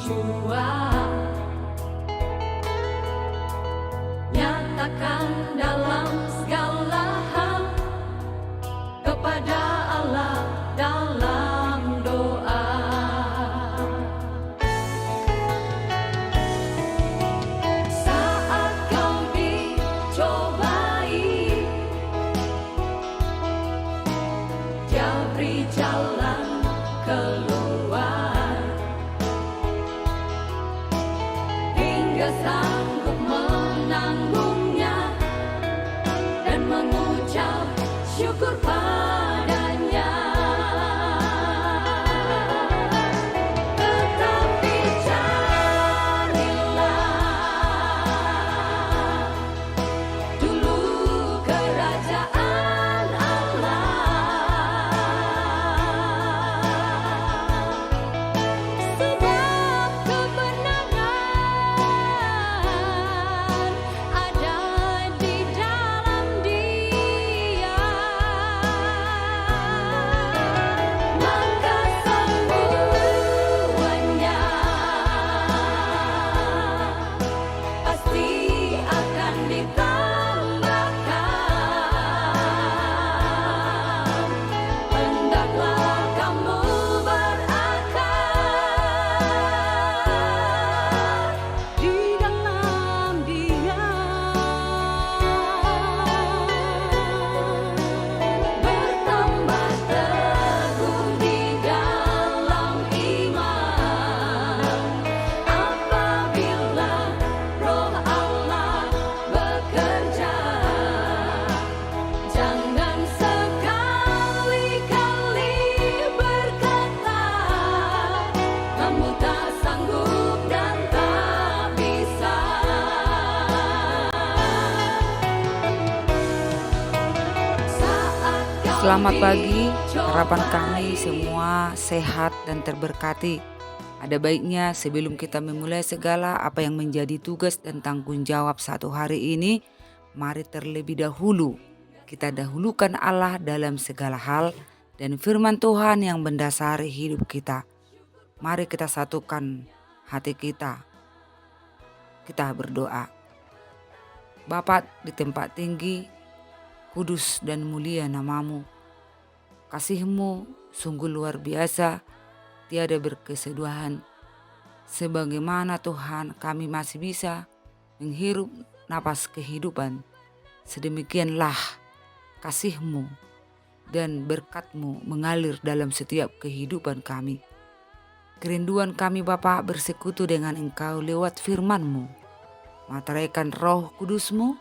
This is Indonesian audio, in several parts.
jua, nyatakan dalam segala hal kepada Allah dalam doa. Saat kau dicobai, Dia beri jalan keluar hingga sanggup menanggungnya dan mengucap syukur padanya. Tetapi carilah dulu kerajaan Allah, sebab kebenaran ada di dalam Dia. Maka semuanya pasti akan ditambahkan. Hendaklah kamu berakar di dalam Dia, bertambah teguh di dalam iman. Apabila Roh Allah bekerja, jangan sekali-kali berkata kamu tak sanggup dan tak bisa. Saat kau Selamat pagi, harapan dicobai, kami semua sehat dan terberkati. Ada baiknya sebelum kita memulai segala apa yang menjadi tugas dan tanggung jawab satu hari ini, mari terlebih dahulu kita dahulukan Allah dalam segala hal dan firman Tuhan yang mendasari hidup kita. Mari kita satukan hati kita. Kita berdoa. Bapa di tempat tinggi, kudus dan mulia namamu. Kasih-Mu sungguh luar biasa, tiada berkesudahan. Sebagaimana Tuhan kami masih bisa menghirup napas kehidupan, sedemikianlah kasih-Mu dan berkat-Mu mengalir dalam setiap kehidupan kami. Kerinduan kami Bapa bersekutu dengan Engkau lewat firman-Mu. Materaikan Roh Kudus-Mu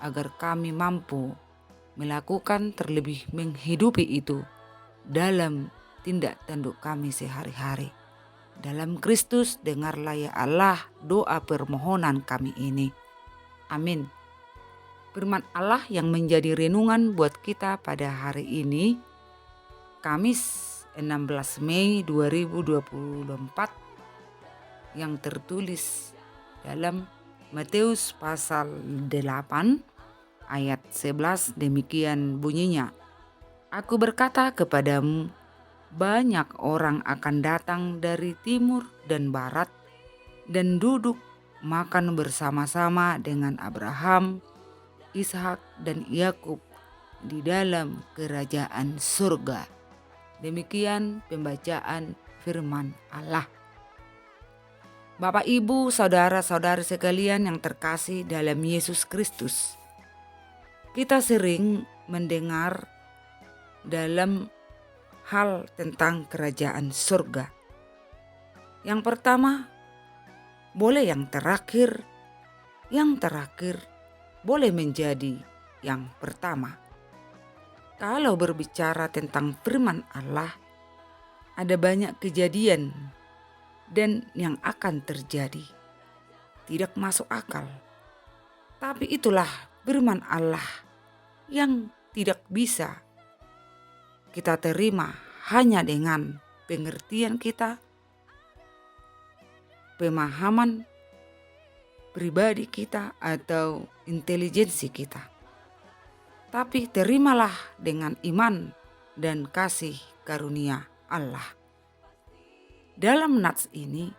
agar kami mampu melakukan terlebih menghidupi itu dalam tindak tanduk kami sehari-hari. Dalam Kristus dengarlah ya Allah doa permohonan kami ini. Amin. Firman Allah yang menjadi renungan buat kita pada hari ini, Kamis 16 Mei 2024, yang tertulis dalam Matius pasal 8 ayat 11, demikian bunyinya. Aku berkata kepadamu, banyak orang akan datang dari timur dan barat dan duduk makan bersama-sama dengan Abraham, Ishak dan Yakub di dalam kerajaan surga. Demikian pembacaan firman Allah. Bapak, Ibu, saudara-saudari sekalian yang terkasih dalam Yesus Kristus, kita sering mendengar dalam hal tentang kerajaan surga. Yang pertama, boleh yang terakhir boleh menjadi yang pertama. Kalau berbicara tentang firman Allah, ada banyak kejadian dan yang akan terjadi. Tidak masuk akal. Tapi itulah firman Allah yang tidak bisa kita terima hanya dengan pengertian kita, pemahaman pribadi kita atau intelijensi kita. Tapi terimalah dengan iman dan kasih karunia Allah. Dalam nats ini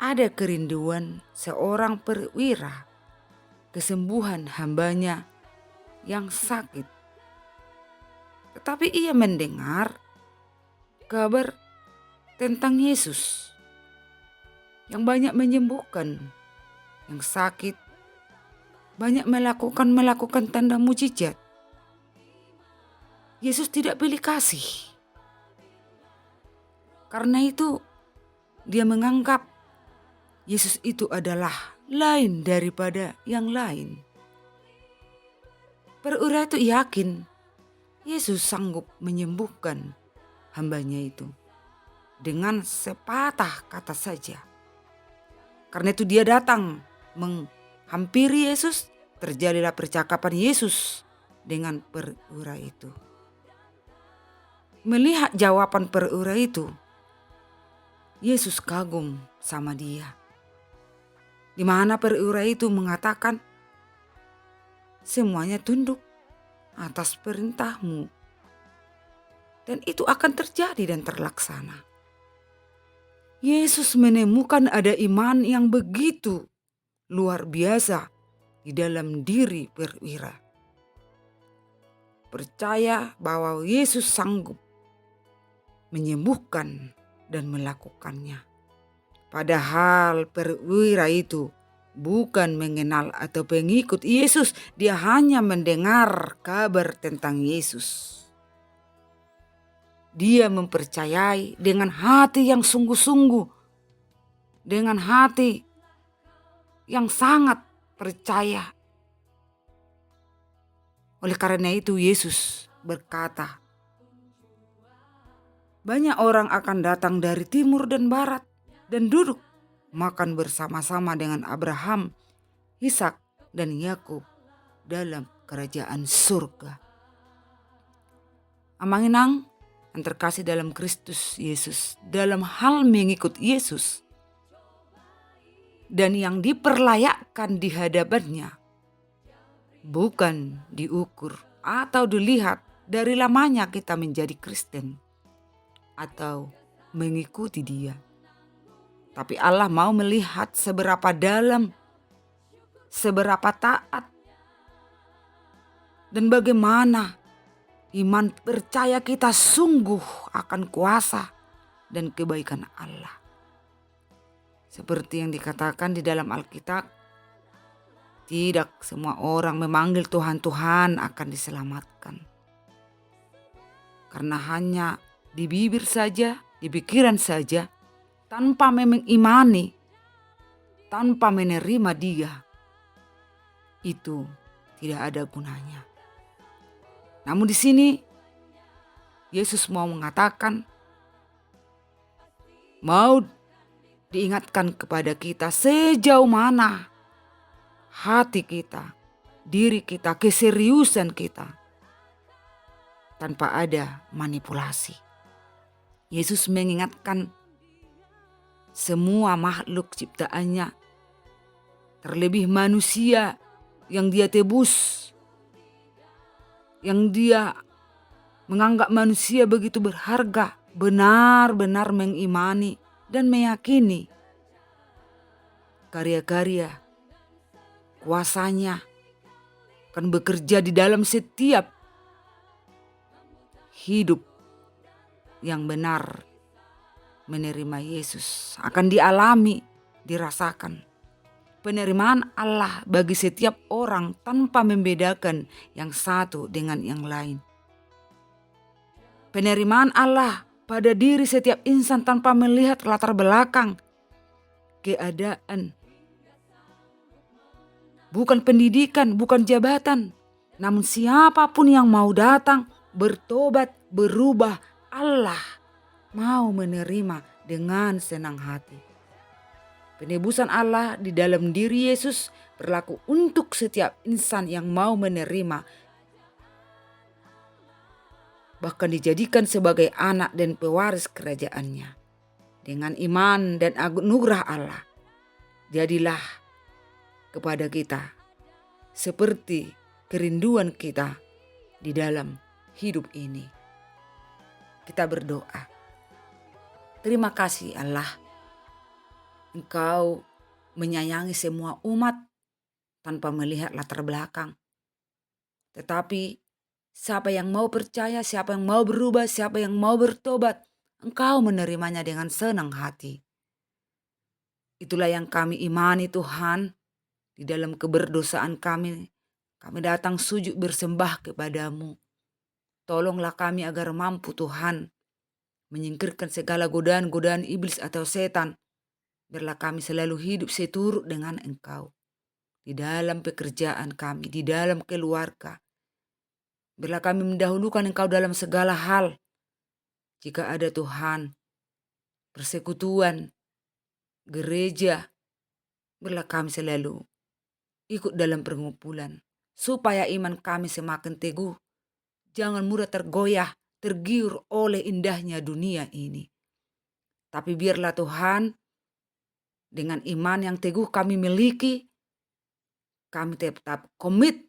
ada kerinduan seorang perwira, kesembuhan hambanya yang sakit. Tetapi ia mendengar kabar tentang Yesus yang banyak menyembuhkan, yang sakit banyak melakukan tanda mujizat. Yesus tidak pilih kasih. Karena itu dia menganggap Yesus itu adalah lain daripada yang lain. Perwira itu yakin Yesus sanggup menyembuhkan hambanya itu dengan sepatah kata saja. Karena itu dia datang menghampiri Yesus, terjadilah percakapan Yesus dengan perwira itu. Melihat jawaban perwira itu, Yesus kagum sama dia. Di mana perwira itu mengatakan, semuanya tunduk atas perintahmu. Dan itu akan terjadi dan terlaksana. Yesus menemukan ada iman yang begitu luar biasa di dalam diri perwira. Percaya bahwa Yesus sanggup menyembuhkan dan melakukannya. Padahal perwira itu bukan mengenal atau pengikut Yesus, dia hanya mendengar kabar tentang Yesus. Dia mempercayai dengan hati yang sungguh-sungguh, dengan hati yang sangat percaya. Oleh karena itu Yesus berkata, banyak orang akan datang dari timur dan barat dan duduk makan bersama-sama dengan Abraham, Ishak, dan Yakub dalam kerajaan surga. Amanginang yang terkasih dalam Kristus Yesus, dalam hal mengikut Yesus dan yang diperlayakkan di hadapannya, bukan diukur atau dilihat dari lamanya kita menjadi Kristen atau mengikuti dia. Tapi Allah mau melihat seberapa dalam, seberapa taat, dan bagaimana iman percaya kita sungguh akan kuasa dan kebaikan Allah. Seperti yang dikatakan di dalam Alkitab, tidak semua orang memanggil Tuhan, Tuhan akan diselamatkan. Karena hanya di bibir saja, di pikiran saja, tanpa mengimani, tanpa menerima dia, itu tidak ada gunanya. Namun di sini Yesus mau mengatakan, mau diingatkan kepada kita sejauh mana hati kita, diri kita, keseriusan kita tanpa ada manipulasi. Yesus mengingatkan semua makhluk ciptaannya, terlebih manusia yang dia tebus, yang dia menganggap manusia begitu berharga, benar-benar mengimani dan meyakini karya-karya kuasanya akan bekerja di dalam setiap hidup yang benar menerima Yesus. Akan dialami, dirasakan penerimaan Allah bagi setiap orang tanpa membedakan yang satu dengan yang lain. Penerimaan Allah pada diri setiap insan tanpa melihat latar belakang, keadaan, bukan pendidikan, bukan jabatan, namun siapapun yang mau datang, bertobat, berubah, Allah mau menerima dengan senang hati. Penebusan Allah di dalam diri Yesus berlaku untuk setiap insan yang mau menerima, bahkan dijadikan sebagai anak dan pewaris kerajaannya. Dengan iman dan anugerah Allah, jadilah kepada kita seperti kerinduan kita di dalam hidup ini. Kita berdoa. Terima kasih Allah, Engkau menyayangi semua umat tanpa melihat latar belakang. Tetapi siapa yang mau percaya, siapa yang mau berubah, siapa yang mau bertobat, Engkau menerimanya dengan senang hati. Itulah yang kami imani Tuhan. Di dalam keberdosaan kami datang sujud bersembah kepadamu. Tolonglah kami agar mampu Tuhan menyingkirkan segala godaan-godaan iblis atau setan. Biarlah kami selalu hidup seturut dengan Engkau. Di dalam pekerjaan kami, di dalam keluarga. Biarlah kami mendahulukan Engkau dalam segala hal. Jika ada Tuhan, persekutuan, gereja, biarlah kami selalu ikut dalam pergumulan. Supaya iman kami semakin teguh. Jangan mudah tergoyah, tergiur oleh indahnya dunia ini. Tapi biarlah Tuhan, dengan iman yang teguh kami miliki, kami tetap komit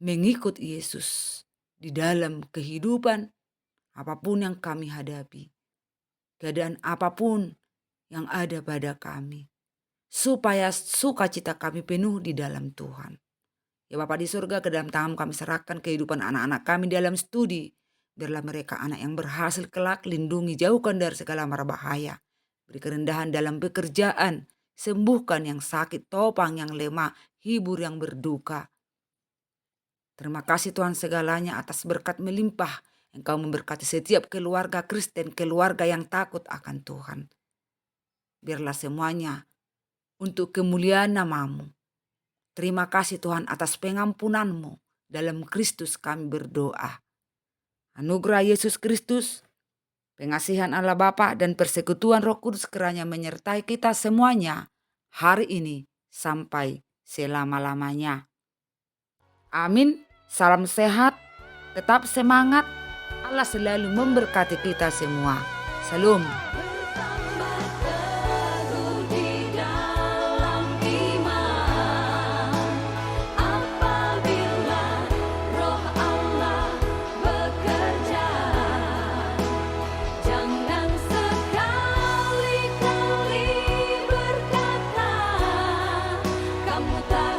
mengikut Yesus di dalam kehidupan apapun yang kami hadapi. Keadaan apapun yang ada pada kami. Supaya sukacita kami penuh di dalam Tuhan. Ya Bapa di surga, ke dalam tangan kami serahkan kehidupan anak-anak kami dalam studi. Biarlah mereka anak yang berhasil kelak, lindungi, jauhkan dari segala mara bahaya. Beri kerendahan dalam pekerjaan, sembuhkan yang sakit, topang yang lemah, hibur yang berduka. Terima kasih Tuhan segalanya atas berkat melimpah. Engkau memberkati setiap keluarga Kristen, keluarga yang takut akan Tuhan. Biarlah semuanya untuk kemuliaan nama-Mu. Terima kasih Tuhan atas pengampunan-Mu. Dalam Kristus kami berdoa. Anugerah Yesus Kristus, pengasihan Allah Bapa dan persekutuan Roh Kudus kiranya menyertai kita semuanya hari ini sampai selama-lamanya. Amin. Salam sehat, tetap semangat. Allah selalu memberkati kita semua. Salam. Bertambah teguh di dalam iman. Apabila Roh Allah bekerja, jangan sekali-kali berkata, kamu tak